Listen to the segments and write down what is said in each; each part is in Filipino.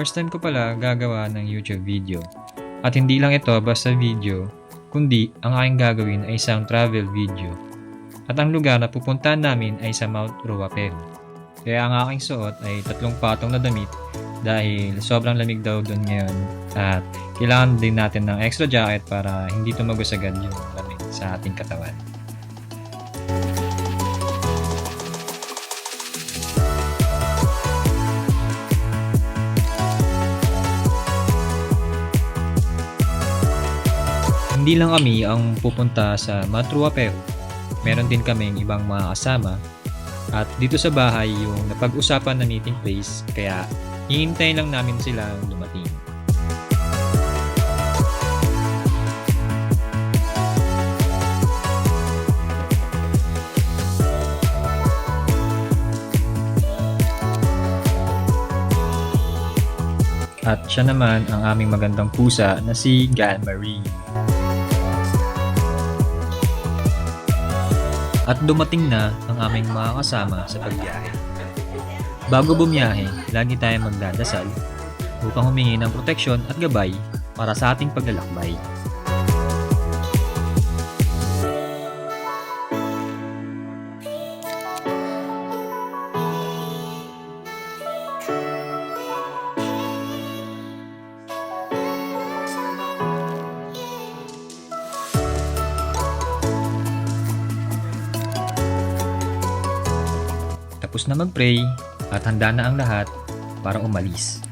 first time ko pala gagawa ng YouTube video. At hindi lang ito basta video, kundi ang aking gagawin ay isang travel video. At ang lugar na pupuntahan namin ay sa Mount Ruapehu. Kaya ang aking suot ay 3 patong na damit dahil sobrang lamig daw doon ngayon at kailangan din natin ng extra jacket para hindi tumagos agad yung lamig sa ating katawan. Hindi lang kami ang pupunta sa Mount Ruapehu. Meron din kaming ibang mga kasama. At dito sa bahay yung napag-usapan na meeting place, kaya hihintayin lang namin silang dumating. At siya naman ang aming magandang pusa na si Galmarie. At dumating na ang aming mga kasama sa pagbiyahe. Bago bumiyahe, lagi tayong magdadasal upang humingi ng proteksyon at gabay para sa ating paglalakbay. Tapos na mag-pray at handa na ang lahat para umalis.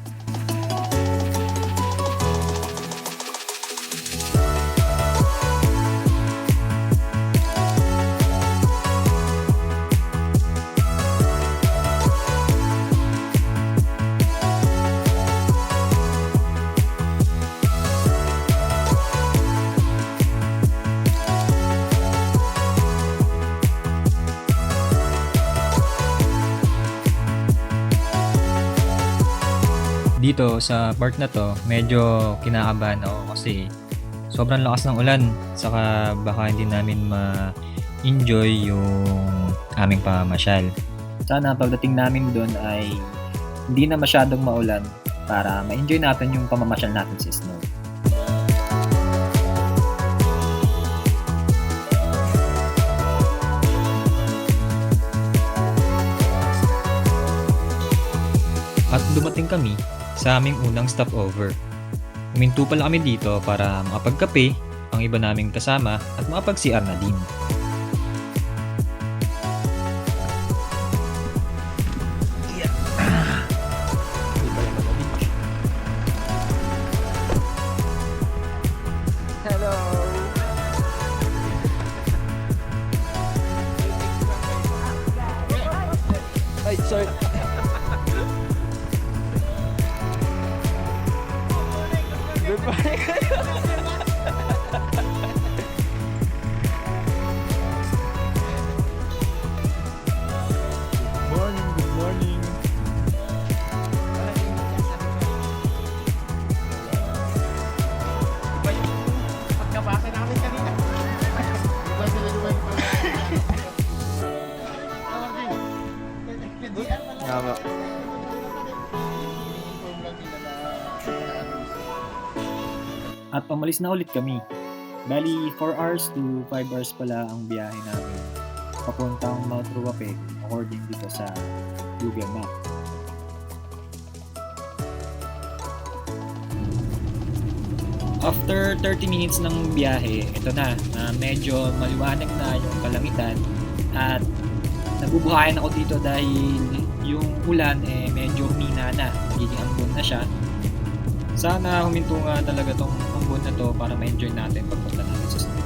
Dito sa part na to, medyo kinakabahan ako kasi sobrang lakas ng ulan, saka baka hindi namin ma-enjoy yung aming pamamasyal. Sana pagdating namin doon ay hindi na masyadong maulan para ma-enjoy natin yung pamamasyal natin sa snow. At dumating kami sa aming unang stopover. Huminto pala kami dito para makapagkape ang iba naming kasama at makapag-CR na din. Hello! Ay, sorry. Good morning. Good morning. Iba yung pagkabasa namin kanina. Iba sila naman pa. Tama. At umalis na ulit kami. Bali, 4 hours to 5 hours pala ang biyahe namin papuntang Mount Ruapehu according dito sa Google Map. After 30 minutes ng biyahe, ito na, medyo maliwanag na yung kalangitan at nabubuhayan ako dito dahil yung ulan medyo humina na, magiging ambon na siya. Sana huminto nga talaga tong ambon na to para ma-enjoy natin pagpunta natin sa snow.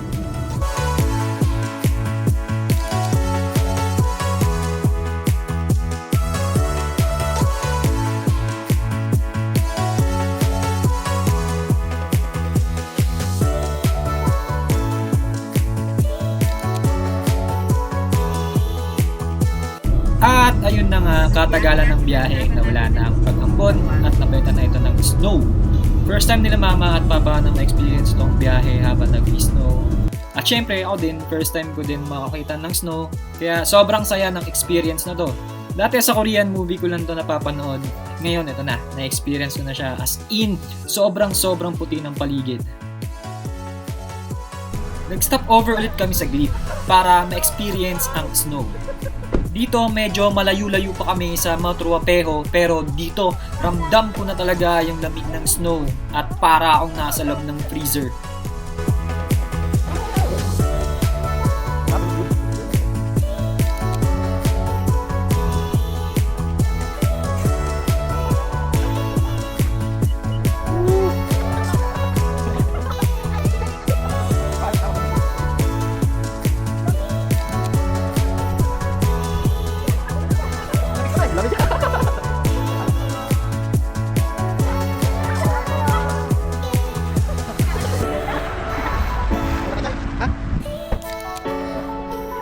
At ayun na nga, katagalan ng biyahe na wala na ang pag-ambon at napalitan na ito ng snow. First time nila mama at papa na ma-experience itong biyahe habang nag-snow. At syempre ako din, first time ko din makakita ng snow. Kaya sobrang saya ng experience na to. Dati sa Korean movie ko lang to napapanood. ngayon, ito na. Na-experience ko na siya. As in, sobrang puti ng paligid. Nag-stop over ulit kami saglit para ma-experience ang snow. Dito medyo malayo-layo pa kami sa Mount Ruapeho, pero dito ramdam ko na talaga yung lamig ng snow at para akong nasa loob ng freezer.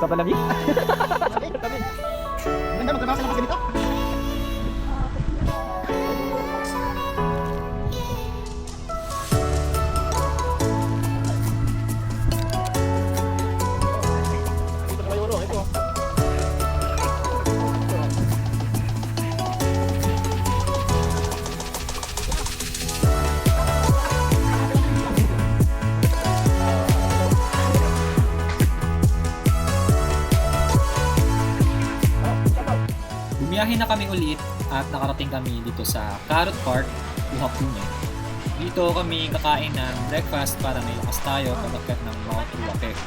Sa palamig? Ganda, magtrabaho ka ng ganito. Dito na kayo, ito. Bumiyahe na kami ulit at nakarating kami dito sa Carrot Park, Buhapune. Dito kami kakain ng breakfast para may lakas tayo pagkat ng Mount Ruapeho.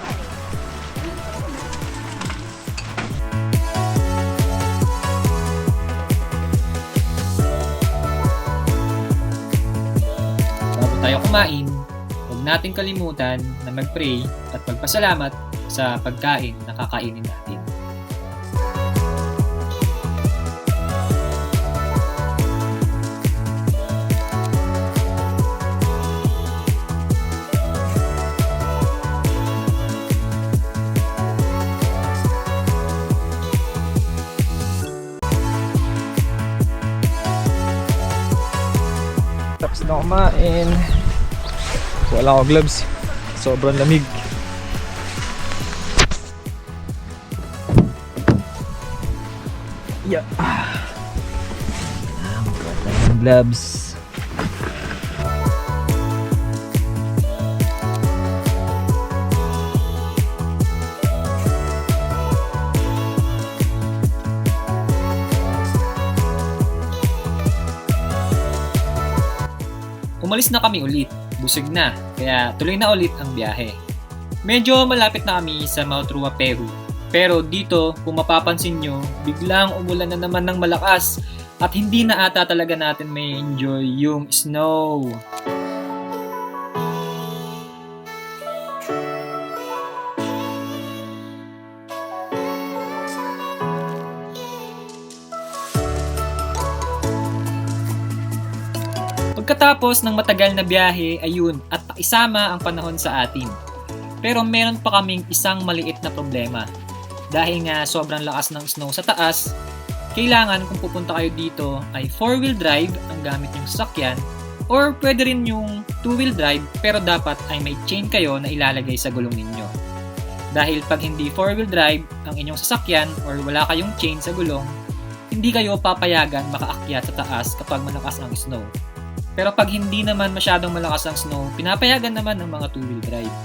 Bago tayo kumain, huwag nating kalimutan na mag-pray at magpasalamat sa pagkain na kakainin natin. Tapos na kumain. Wala akong gloves. Sobrang lamig. Yeah. Gloves. Umalis na kami ulit, busog na, kaya tuloy na ulit ang biyahe. Medyo malapit na kami sa Mount Ruapeho, pero dito, kung mapapansin nyo, biglang umulan na naman ng malakas at hindi na ata talaga natin may enjoy yung snow. Pagkatapos ng matagal na biyahe, ayun, at isama ang panahon sa atin. Pero meron pa kaming isang maliit na problema. Dahil nga sobrang lakas ng snow sa taas, kailangan kung pupunta kayo dito ay 4-wheel drive ang gamit yung sasakyan or pwede rin yung 2-wheel drive pero dapat ay may chain kayo na ilalagay sa gulong ninyo. Dahil pag hindi 4-wheel drive ang inyong sasakyan or wala kayong chain sa gulong, hindi kayo papayagan makaakyat sa taas kapag malakas ang snow. Pero pag hindi naman masyadong malakas ang snow, pinapayagan naman ng mga 2-wheel drive.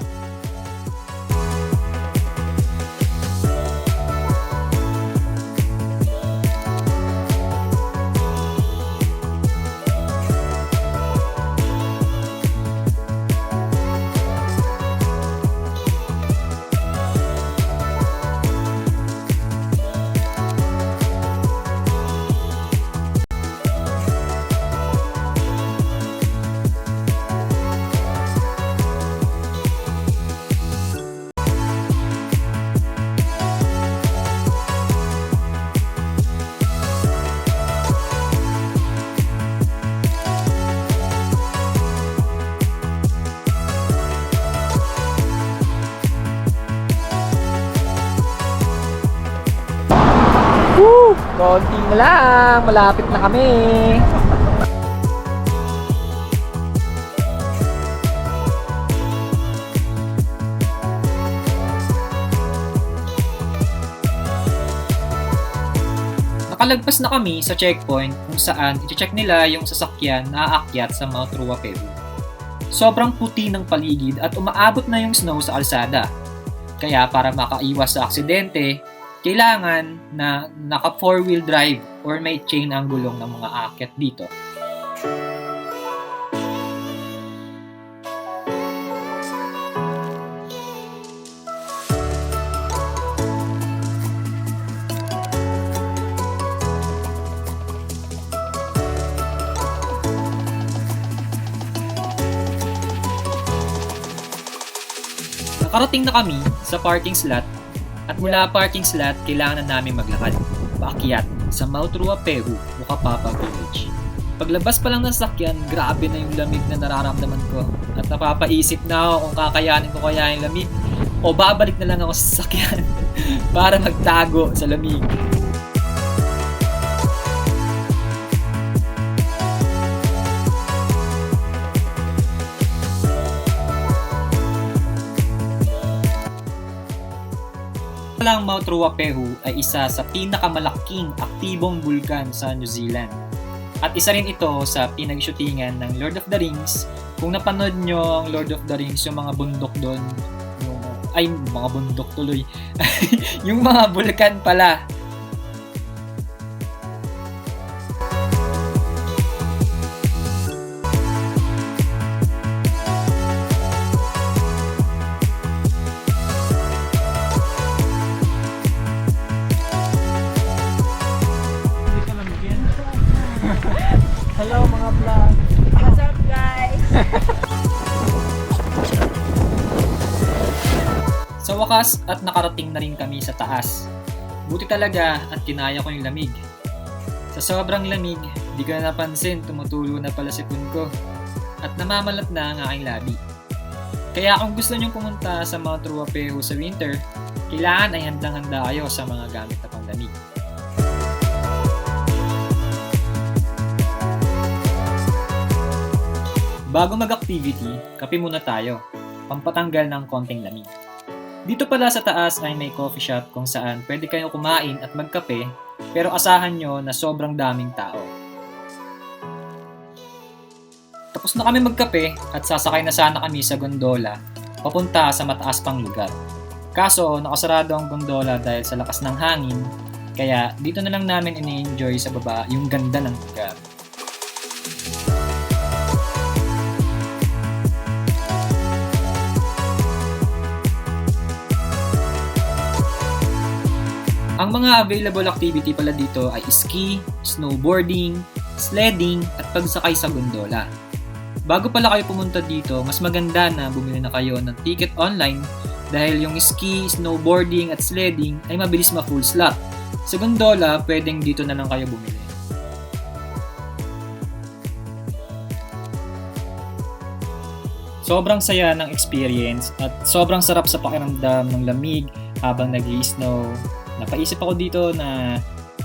Konti na lang, malapit na kami. Nakalagpas na kami sa checkpoint kung saan i-check nila yung sasakyan na aakyat sa Mount Ruapehu. Sobrang puti ng paligid at umaabot na yung snow sa kalsada. Kaya para makaiwas sa aksidente, kailangan na naka 4-wheel drive or may chain ang gulong ng mga aakyat dito. Nakarating na kami sa parking slot at mula parking slot kailangan na namin maglakad paakyat sa Mount Ruapehu, Mukapapa Village. Paglabas pa lang ng sakyan, grabe na yung lamig na nararamdaman ko at napapaisip na ako kung kakayanin ko kaya yung lamig o babalik na lang ako sa sakyan para magtago sa lamig. Ang Mount Ruapehu ay isa sa pinakamalaking aktibong bulkan sa New Zealand. At isa rin ito sa pinag-shootingan ng Lord of the Rings. Kung napanood nyo ang Lord of the Rings, yung mga bundok doon, mga bundok tuloy, yung mga bulkan pala. Hello mga vlog. What's up, guys? Sa wakas at nakarating na rin kami sa taas. Buti talaga at kinaya ko yung lamig. Sa sobrang lamig, di ko na napansin tumutulo na pala sipon ko at namamalat na ang aking labi. Kaya kung gusto nyong pumunta sa Mount Ruapehu sa winter, kailangan ay handang-handa kayo sa mga gamit na panglamig. Bago mag-activity, kape muna tayo, pampatanggal ng konting lamig. Dito pala sa taas ay may coffee shop kung saan pwede kayong kumain at magkape, pero asahan nyo na sobrang daming tao. Tapos na kami magkape at sasakay na sana kami sa gondola, papunta sa mataas pang lugar. Kaso nakasarado ang gondola dahil sa lakas ng hangin, kaya dito na lang namin ini-enjoy sa baba yung ganda ng lugar. Ang mga available activity pala dito ay ski, snowboarding, sledding, at pagsakay sa gondola. Bago pala kayo pumunta dito, mas maganda na bumili na kayo ng ticket online dahil yung ski, snowboarding, at sledding ay mabilis ma-full slot. Sa gondola, pwedeng dito na lang kayo bumili. Sobrang saya ng experience at sobrang sarap sa pakiramdam ng lamig habang nag-i-snow. Napaisip ako dito na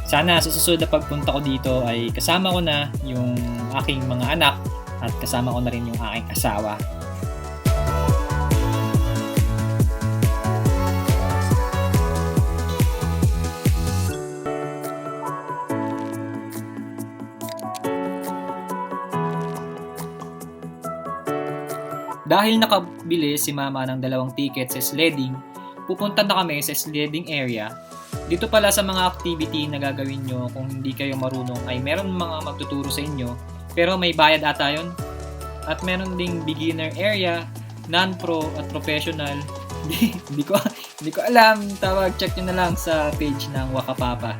sana sa susunod na pagpunta ko dito ay kasama ko na yung aking mga anak at kasama ko na rin yung aking asawa. Dahil nakabili si mama ng 2 tickets sa sledding, pupunta na kami sa sledding area. Dito pala sa mga activity na gagawin nyo kung hindi kayo marunong ay meron mga magtuturo sa inyo pero may bayad ata yun. At meron ding beginner area, non-pro at professional. Hindi ko alam, tawag check nyo na lang sa page ng Wakapapa.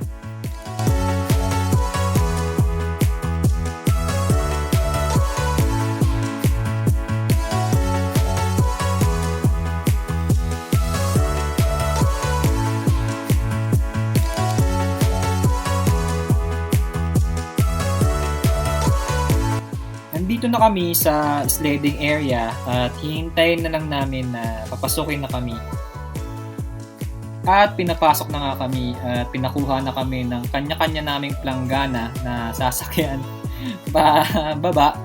Nandito na kami sa sledding area at hihintayin na lang namin na papasukin na kami. At pinapasok na nga kami at pinakuha na kami ng kanya-kanya naming planggana na sasakyan baba.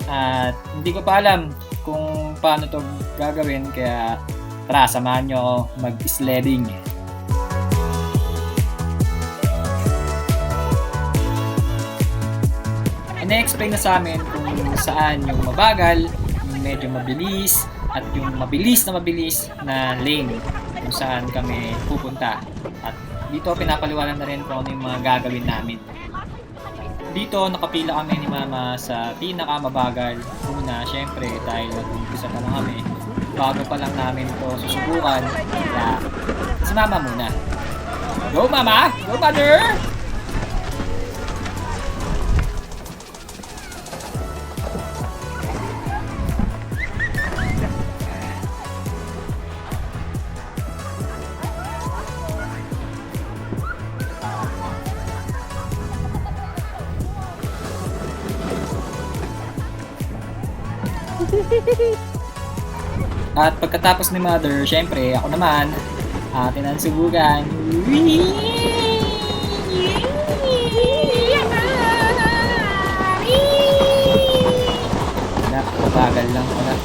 At hindi ko pa alam kung paano to gagawin kaya tara, samahan nyo ako mag-sledding. ine-explain na sa amin kung saan yung mabagal, yung medyo mabilis, at yung mabilis na lane kung saan kami pupunta. At dito pinapaliwanag na rin kung ano yung mga gagawin namin. Dito nakapila kami ni Mama sa pinakamabagal. Una, syempre dahil nag-umpisa pa lang kami, bago pa lang namin ito susubukan, kaya si Mama muna. Go Mama! Go Mother! At pagkatapos ni Mother, syempre ako naman, atin ang subukan. Wala, mabagal lang pala.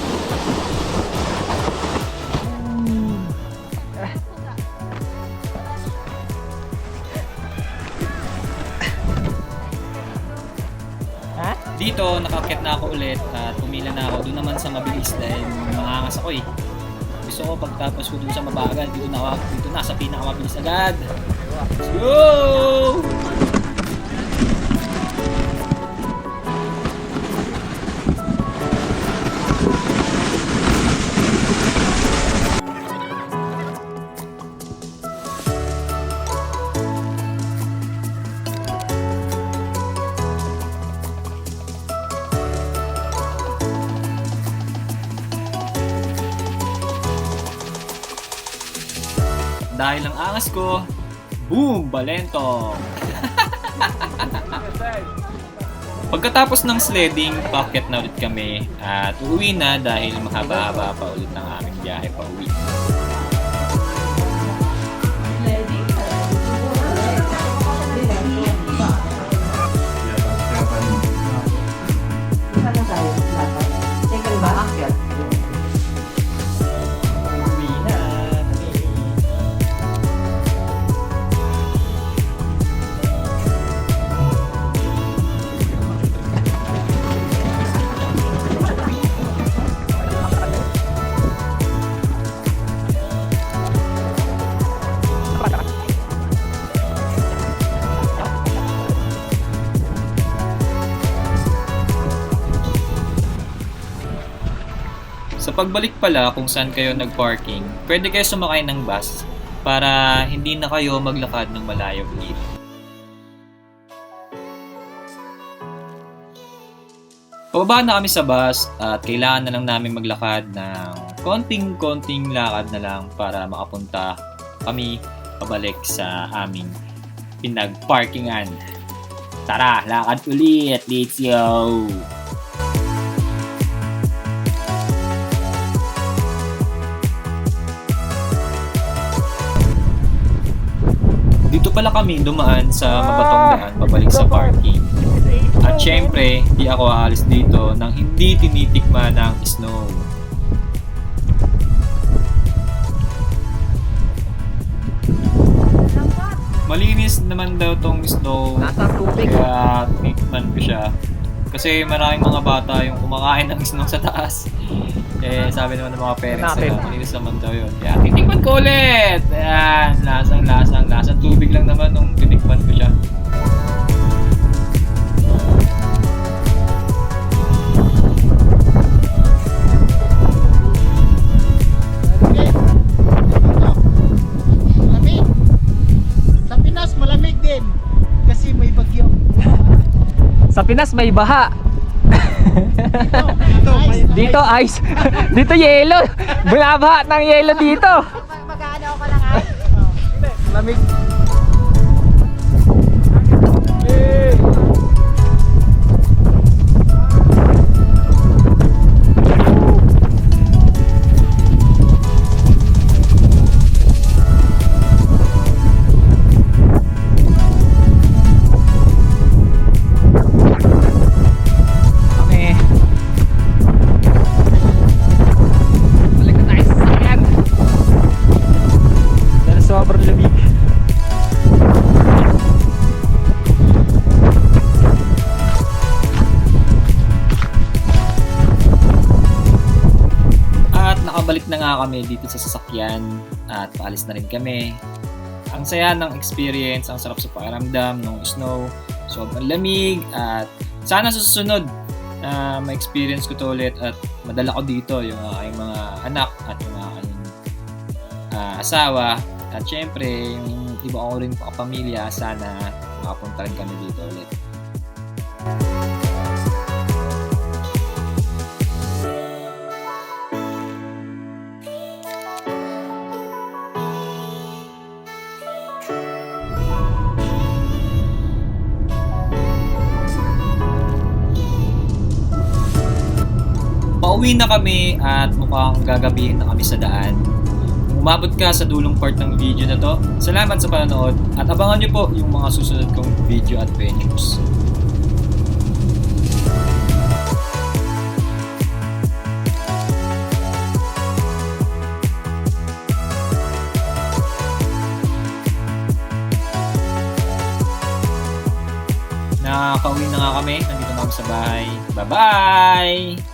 Dito, nakakit na ako ulit at pumila na ako. Doon naman sa mabilis dahil mangangas ako eh. Gusto ko pagtapos ko doon sa mabagal, dito na sa pinakamabilis agad. Let's go! Dahil ang angas ko, boom! Balentong! Pagkatapos ng sledding, paakyat na ulit kami at uuwi na dahil mahaba-haba pa ulit ang aming biyahe pa uwi. Sa pagbalik pala kung saan kayo nag-parking, pwede kayo sumakay ng bus para hindi na kayo maglakad ng malayo ulit. Pababa na kami sa bus at kailangan na lang namin maglakad ng konting-konting lakad na lang para makapunta kami pabalik sa aming pinag-parkingan. Tara, lakad ulit! Let's go! Dito pala kami dumaan sa mabatong daan pabalik sa parking. At syempre, di ako aalis dito nang hindi tinitikman ng snow. Malinis naman daw tong snow. Nasa tubig. Kaya tinitikman ko siya. Kasi maraming mga bata yung kumakain ng snow sa taas. Eh, sabi naman ng mga parents nila, malinis naman daw yun. Kaya titikman ko ulit! Ayan, lasang tubig lang naman nung tinikman ko siya. Malamig. Sa Pinas, malamig din. Kasi may bagyo. Sa Pinas may baha. Dito ice. Dito yelo. Binabaha ng yelo dito. Mag-ano ako ng ice? Lamig. Sobrang lamig. nakabalik na nga kami dito sa sasakyan at paalis na rin kami. Ang saya ng experience, ang sarap sa pakiramdam ng snow, sobrang lamig at sana sa susunod ma-experience ko to ulit at madala ko dito yung aking mga anak at yung aking asawa at syempre yung iba ko rin pamilya, sana makapunta rin kami dito ulit. Pauwi na kami at mukhang gagabihin na kami sa daan. Kung umabot ka sa dulong part ng video na to, salamat sa panonood at abangan nyo po yung mga susunod kong video adventures. Nakakauwi na nga kami, nandito na kami sa bahay. Bye-bye!